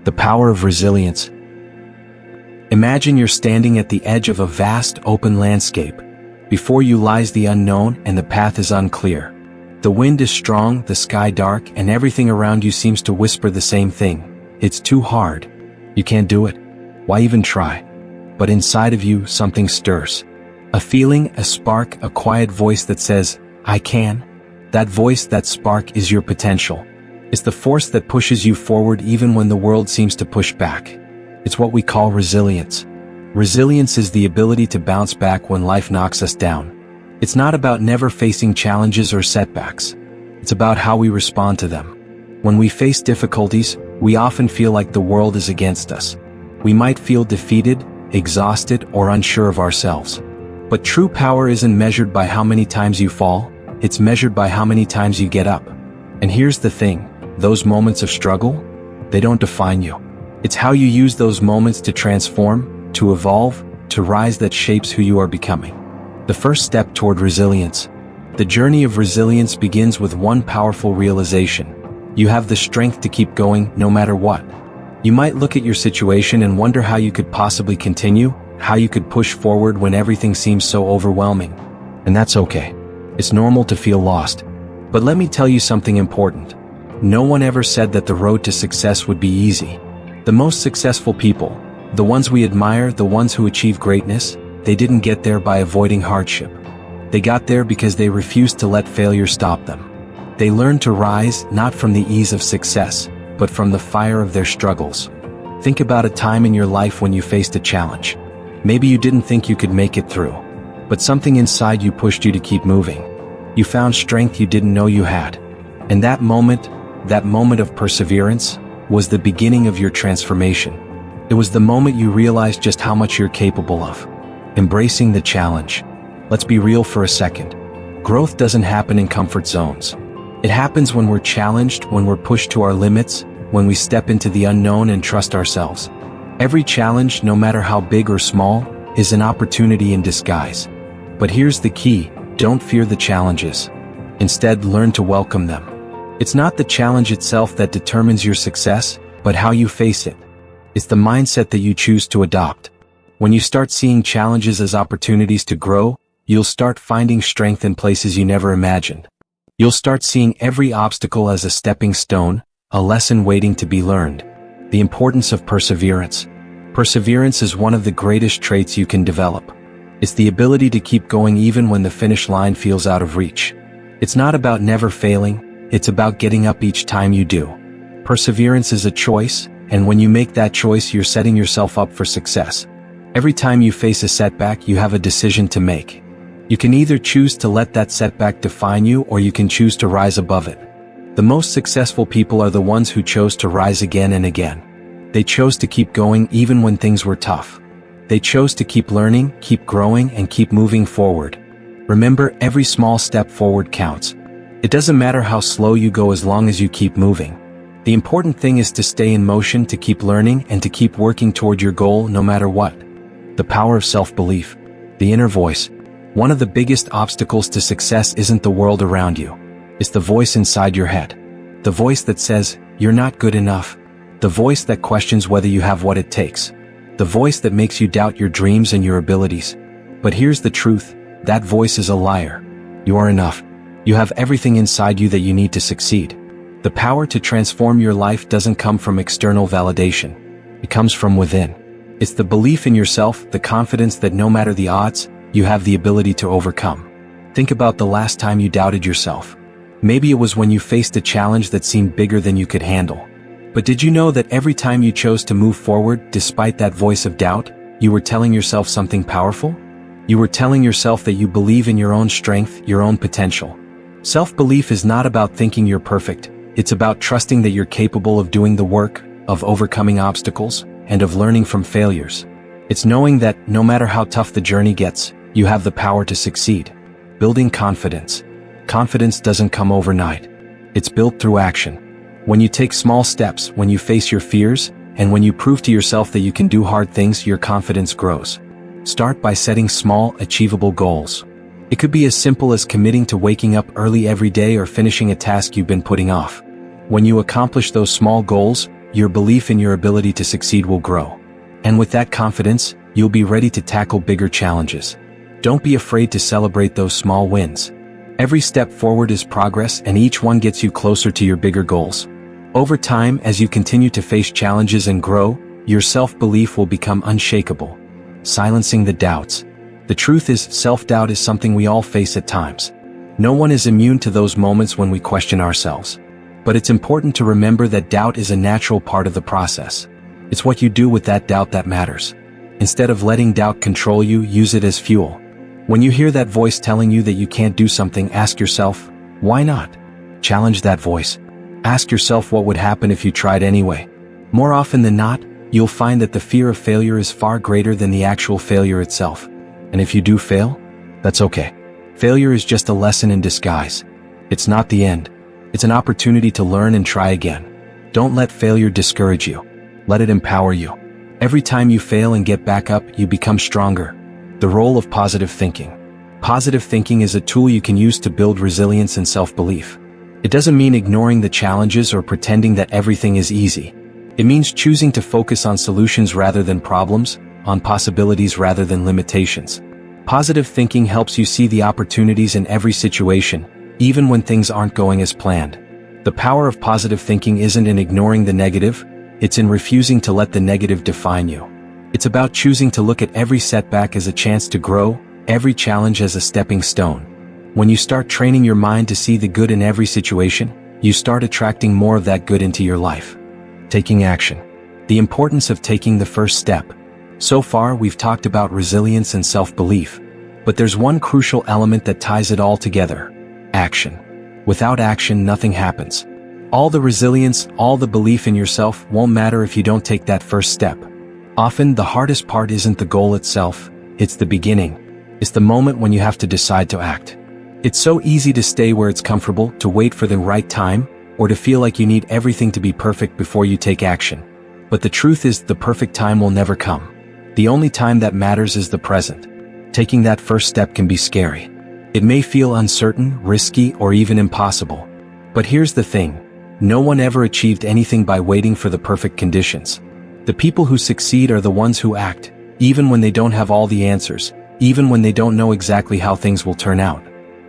The power of resilience. Imagine you're standing at the edge of a vast open landscape. Before you lies the unknown and the path is unclear. The wind is strong, the sky dark, and everything around you seems to whisper the same thing. It's too hard. You can't do it. Why even try? But inside of you, something stirs. A feeling, a spark, a quiet voice that says, I can. That voice, that spark is your potential. It's the force that pushes you forward even when the world seems to push back. It's what we call resilience. Resilience is the ability to bounce back when life knocks us down. It's not about never facing challenges or setbacks. It's about how we respond to them. When we face difficulties, we often feel like the world is against us. We might feel defeated, exhausted, or unsure of ourselves. But true power isn't measured by how many times you fall, it's measured by how many times you get up. And here's the thing, those moments of struggle, they don't define you. It's how you use those moments to transform, to evolve, to rise that shapes who you are becoming. The first step toward resilience. The journey of resilience begins with one powerful realization. You have the strength to keep going no matter what. You might look at your situation and wonder how you could possibly continue, how you could push forward when everything seems so overwhelming. And that's okay. It's normal to feel lost. But let me tell you something important. No one ever said that the road to success would be easy. The most successful people, the ones we admire, the ones who achieve greatness, they didn't get there by avoiding hardship. They got there because they refused to let failure stop them. They learned to rise not from the ease of success, but from the fire of their struggles. Think about a time in your life when you faced a challenge. Maybe you didn't think you could make it through, but something inside you pushed you to keep moving. You found strength you didn't know you had. And that moment of perseverance, was the beginning of your transformation. It was the moment you realized just how much you're capable of. Embracing the challenge. Let's be real for a second. Growth doesn't happen in comfort zones. It happens when we're challenged, when we're pushed to our limits, when we step into the unknown and trust ourselves. Every challenge, no matter how big or small, is an opportunity in disguise. But here's the key, don't fear the challenges. Instead, learn to welcome them. It's not the challenge itself that determines your success, but how you face it. It's the mindset that you choose to adopt. When you start seeing challenges as opportunities to grow, you'll start finding strength in places you never imagined. You'll start seeing every obstacle as a stepping stone, a lesson waiting to be learned. The importance of perseverance. Perseverance is one of the greatest traits you can develop. It's the ability to keep going even when the finish line feels out of reach. It's not about never failing, it's about getting up each time you do. Perseverance is a choice, and when you make that choice, you're setting yourself up for success. Every time you face a setback, you have a decision to make. You can either choose to let that setback define you, or you can choose to rise above it. The most successful people are the ones who chose to rise again and again. They chose to keep going even when things were tough. They chose to keep learning, keep growing, and keep moving forward. Remember, every small step forward counts. It doesn't matter how slow you go as long as you keep moving. The important thing is to stay in motion, to keep learning, and to keep working toward your goal no matter what. The power of self-belief. The inner voice. One of the biggest obstacles to success isn't the world around you. It's the voice inside your head. The voice that says, you're not good enough. The voice that questions whether you have what it takes. The voice that makes you doubt your dreams and your abilities. But here's the truth, that voice is a liar. You are enough. You have everything inside you that you need to succeed. The power to transform your life doesn't come from external validation. It comes from within. It's the belief in yourself, the confidence that no matter the odds, you have the ability to overcome. Think about the last time you doubted yourself. Maybe it was when you faced a challenge that seemed bigger than you could handle. But did you know that every time you chose to move forward, despite that voice of doubt, you were telling yourself something powerful? You were telling yourself that you believe in your own strength, your own potential. Self-belief is not about thinking you're perfect. It's about trusting that you're capable of doing the work, of overcoming obstacles, and of learning from failures. It's knowing that, no matter how tough the journey gets, you have the power to succeed. Building confidence. Confidence doesn't come overnight. It's built through action. When you take small steps, when you face your fears, and when you prove to yourself that you can do hard things, your confidence grows. Start by setting small, achievable goals. It could be as simple as committing to waking up early every day or finishing a task you've been putting off. When you accomplish those small goals, your belief in your ability to succeed will grow. And with that confidence, you'll be ready to tackle bigger challenges. Don't be afraid to celebrate those small wins. Every step forward is progress, and each one gets you closer to your bigger goals. Over time, as you continue to face challenges and grow, your self-belief will become unshakable, silencing the doubts. The truth is, self-doubt is something we all face at times. No one is immune to those moments when we question ourselves. But it's important to remember that doubt is a natural part of the process. It's what you do with that doubt that matters. Instead of letting doubt control you, use it as fuel. When you hear that voice telling you that you can't do something, ask yourself, why not? Challenge that voice. Ask yourself what would happen if you tried anyway. More often than not, you'll find that the fear of failure is far greater than the actual failure itself. And if you do fail, that's okay. Failure is just a lesson in disguise. It's not the end. It's an opportunity to learn and try again. Don't let failure discourage you. Let it empower you. Every time you fail and get back up, you become stronger. The role of positive thinking. Positive thinking is a tool you can use to build resilience and self-belief. It doesn't mean ignoring the challenges or pretending that everything is easy. It means choosing to focus on solutions rather than problems, on possibilities rather than limitations. Positive thinking helps you see the opportunities in every situation, even when things aren't going as planned. The power of positive thinking isn't in ignoring the negative, it's in refusing to let the negative define you. It's about choosing to look at every setback as a chance to grow, every challenge as a stepping stone. When you start training your mind to see the good in every situation, you start attracting more of that good into your life. Taking action. The importance of taking the first step. So far, we've talked about resilience and self-belief. But there's one crucial element that ties it all together. Action. Without action, nothing happens. All the resilience, all the belief in yourself won't matter if you don't take that first step. Often, the hardest part isn't the goal itself, it's the beginning. It's the moment when you have to decide to act. It's so easy to stay where it's comfortable, to wait for the right time, or to feel like you need everything to be perfect before you take action. But the truth is, the perfect time will never come. The only time that matters is the present. Taking that first step can be scary. It may feel uncertain, risky, or even impossible. But here's the thing. No one ever achieved anything by waiting for the perfect conditions. The people who succeed are the ones who act, even when they don't have all the answers, even when they don't know exactly how things will turn out.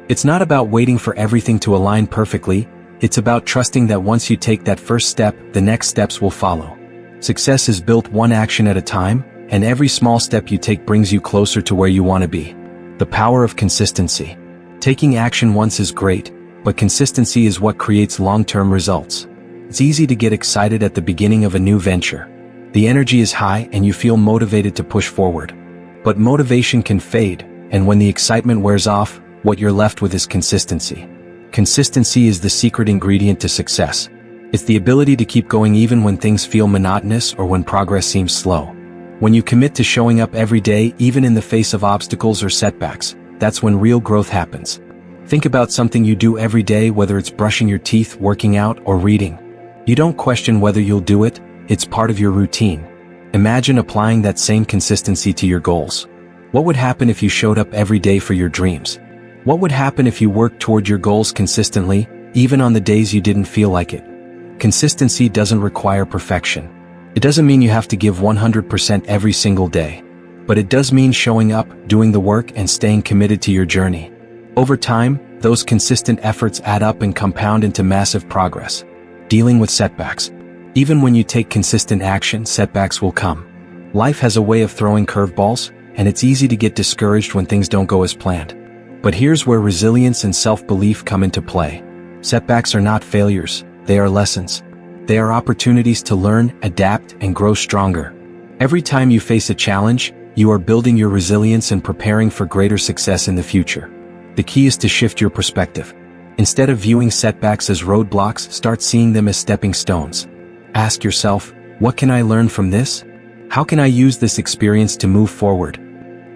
It's not about waiting for everything to align perfectly, it's about trusting that once you take that first step, the next steps will follow. Success is built one action at a time, and every small step you take brings you closer to where you want to be. The power of consistency. Taking action once is great, but consistency is what creates long-term results. It's easy to get excited at the beginning of a new venture. The energy is high and you feel motivated to push forward. But motivation can fade, and when the excitement wears off, what you're left with is consistency. Consistency is the secret ingredient to success. It's the ability to keep going even when things feel monotonous or when progress seems slow. When you commit to showing up every day, even in the face of obstacles or setbacks, that's when real growth happens. Think about something you do every day, whether it's brushing your teeth, working out, or reading. You don't question whether you'll do it, it's part of your routine. Imagine applying that same consistency to your goals. What would happen if you showed up every day for your dreams? What would happen if you worked toward your goals consistently, even on the days you didn't feel like it? Consistency doesn't require perfection. It doesn't mean you have to give 100% every single day. But it does mean showing up, doing the work, and staying committed to your journey. Over time, those consistent efforts add up and compound into massive progress. Dealing with setbacks. Even when you take consistent action, setbacks will come. Life has a way of throwing curveballs, and it's easy to get discouraged when things don't go as planned. But here's where resilience and self-belief come into play. Setbacks are not failures, they are lessons. They are opportunities to learn, adapt, and grow stronger. Every time you face a challenge, you are building your resilience and preparing for greater success in the future. The key is to shift your perspective. Instead of viewing setbacks as roadblocks, start seeing them as stepping stones. Ask yourself, what can I learn from this? How can I use this experience to move forward?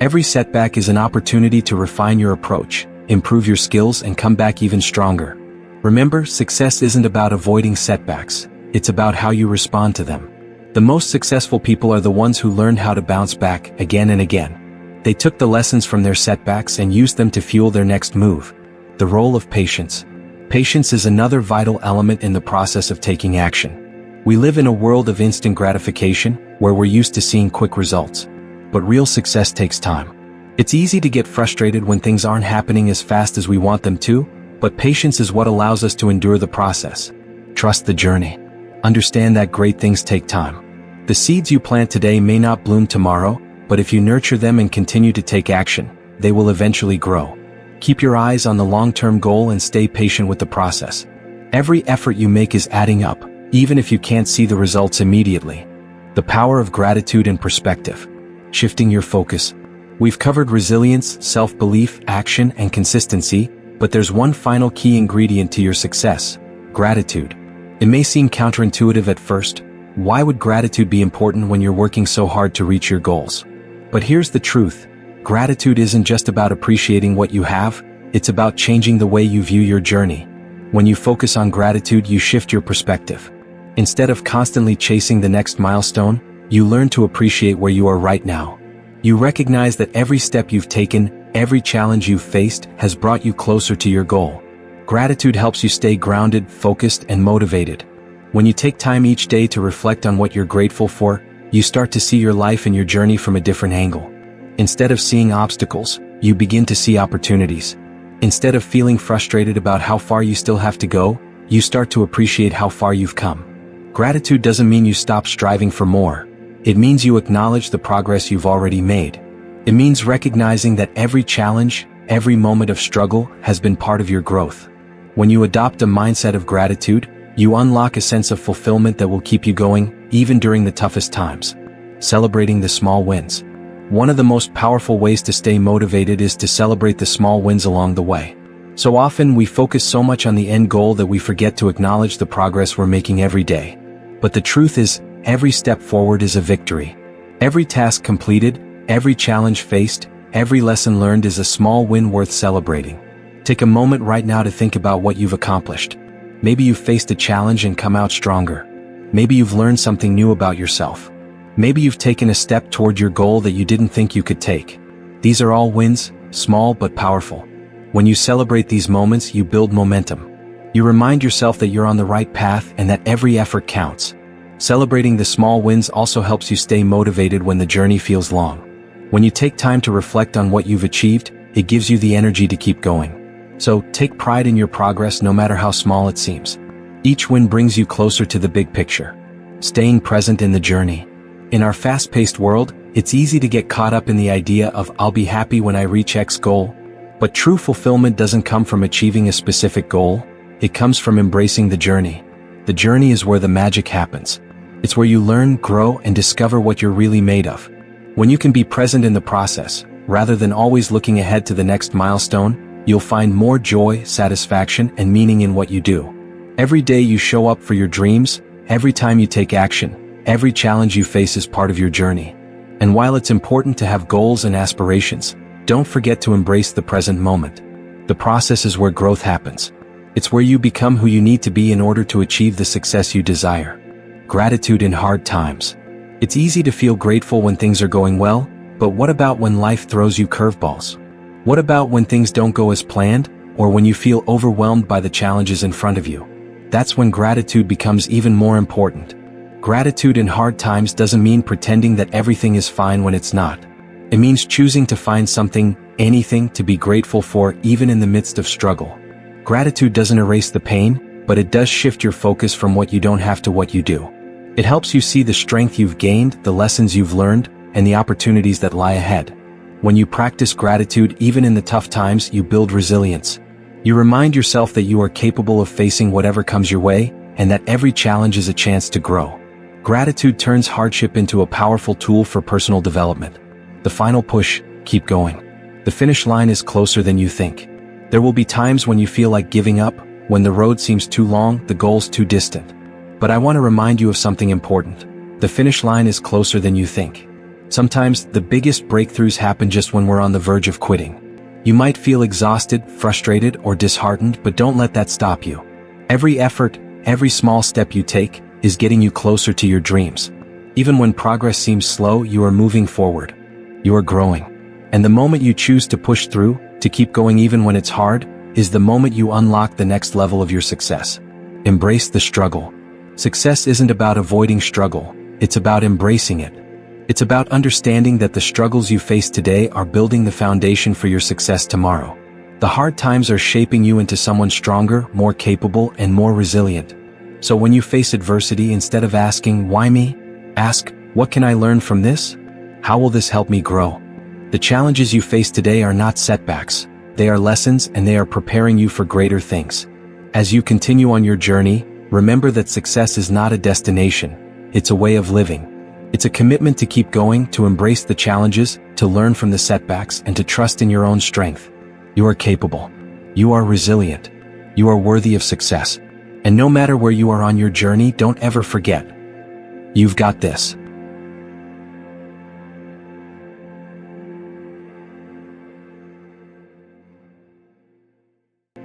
Every setback is an opportunity to refine your approach, improve your skills, and come back even stronger. Remember, success isn't about avoiding setbacks, it's about how you respond to them. The most successful people are the ones who learned how to bounce back again and again. They took the lessons from their setbacks and used them to fuel their next move. The role of patience. Patience is another vital element in the process of taking action. We live in a world of instant gratification, where we're used to seeing quick results. But real success takes time. It's easy to get frustrated when things aren't happening as fast as we want them to, but patience is what allows us to endure the process. Trust the journey. Understand that great things take time. The seeds you plant today may not bloom tomorrow, but if you nurture them and continue to take action, they will eventually grow. Keep your eyes on the long-term goal and stay patient with the process. Every effort you make is adding up, even if you can't see the results immediately. The power of gratitude and perspective. Shifting your focus. We've covered resilience, self-belief, action, and consistency, but there's one final key ingredient to your success: gratitude. It may seem counterintuitive at first. Why would gratitude be important when you're working so hard to reach your goals? But here's the truth. Gratitude isn't just about appreciating what you have, it's about changing the way you view your journey. When you focus on gratitude, you shift your perspective. Instead of constantly chasing the next milestone, you learn to appreciate where you are right now. You recognize that every step you've taken, every challenge you've faced, has brought you closer to your goal. Gratitude helps you stay grounded, focused, and motivated. When you take time each day to reflect on what you're grateful for, you start to see your life and your journey from a different angle. Instead of seeing obstacles, you begin to see opportunities. Instead of feeling frustrated about how far you still have to go, you start to appreciate how far you've come. Gratitude doesn't mean you stop striving for more. It means you acknowledge the progress you've already made. It means recognizing that every challenge, every moment of struggle has been part of your growth. When you adopt a mindset of gratitude, you unlock a sense of fulfillment that will keep you going, even during the toughest times. Celebrating the small wins. One of the most powerful ways to stay motivated is to celebrate the small wins along the way. So often we focus so much on the end goal that we forget to acknowledge the progress we're making every day. But the truth is, every step forward is a victory. Every task completed, every challenge faced, every lesson learned is a small win worth celebrating. Take a moment right now to think about what you've accomplished. Maybe you've faced a challenge and come out stronger. Maybe you've learned something new about yourself. Maybe you've taken a step toward your goal that you didn't think you could take. These are all wins, small but powerful. When you celebrate these moments, you build momentum. You remind yourself that you're on the right path and that every effort counts. Celebrating the small wins also helps you stay motivated when the journey feels long. When you take time to reflect on what you've achieved, it gives you the energy to keep going. So, take pride in your progress no matter how small it seems. Each win brings you closer to the big picture. Staying present in the journey. In our fast-paced world, it's easy to get caught up in the idea of "I'll be happy when I reach X goal." But true fulfillment doesn't come from achieving a specific goal. It comes from embracing the journey. The journey is where the magic happens. It's where you learn, grow, and discover what you're really made of. When you can be present in the process, rather than always looking ahead to the next milestone, you'll find more joy, satisfaction, and meaning in what you do. Every day you show up for your dreams, every time you take action, every challenge you face is part of your journey. And while it's important to have goals and aspirations, don't forget to embrace the present moment. The process is where growth happens. It's where you become who you need to be in order to achieve the success you desire. Gratitude in hard times. It's easy to feel grateful when things are going well, but what about when life throws you curveballs? What about when things don't go as planned, or when you feel overwhelmed by the challenges in front of you? That's when gratitude becomes even more important. Gratitude in hard times doesn't mean pretending that everything is fine when it's not. It means choosing to find something, anything, to be grateful for even in the midst of struggle. Gratitude doesn't erase the pain, but it does shift your focus from what you don't have to what you do. It helps you see the strength you've gained, the lessons you've learned, and the opportunities that lie ahead. When you practice gratitude even in the tough times, you build resilience. You remind yourself that you are capable of facing whatever comes your way, and that every challenge is a chance to grow. Gratitude turns hardship into a powerful tool for personal development. The final push: keep going. The finish line is closer than you think. There will be times when you feel like giving up, when the road seems too long, the goal's too distant. But I want to remind you of something important. The finish line is closer than you think. Sometimes, the biggest breakthroughs happen just when we're on the verge of quitting. You might feel exhausted, frustrated, or disheartened, but don't let that stop you. Every effort, every small step you take, is getting you closer to your dreams. Even when progress seems slow, you are moving forward. You are growing. And the moment you choose to push through, to keep going even when it's hard, is the moment you unlock the next level of your success. Embrace the struggle. Success isn't about avoiding struggle, it's about embracing it. It's about understanding that the struggles you face today are building the foundation for your success tomorrow. The hard times are shaping you into someone stronger, more capable, and more resilient. So when you face adversity, instead of asking, "Why me?" ask, "What can I learn from this? How will this help me grow?" The challenges you face today are not setbacks. They are lessons, and they are preparing you for greater things. As you continue on your journey, remember that success is not a destination. It's a way of living. It's a commitment to keep going, to embrace the challenges, to learn from the setbacks, and to trust in your own strength. You are capable. You are resilient. You are worthy of success. And no matter where you are on your journey, don't ever forget. You've got this.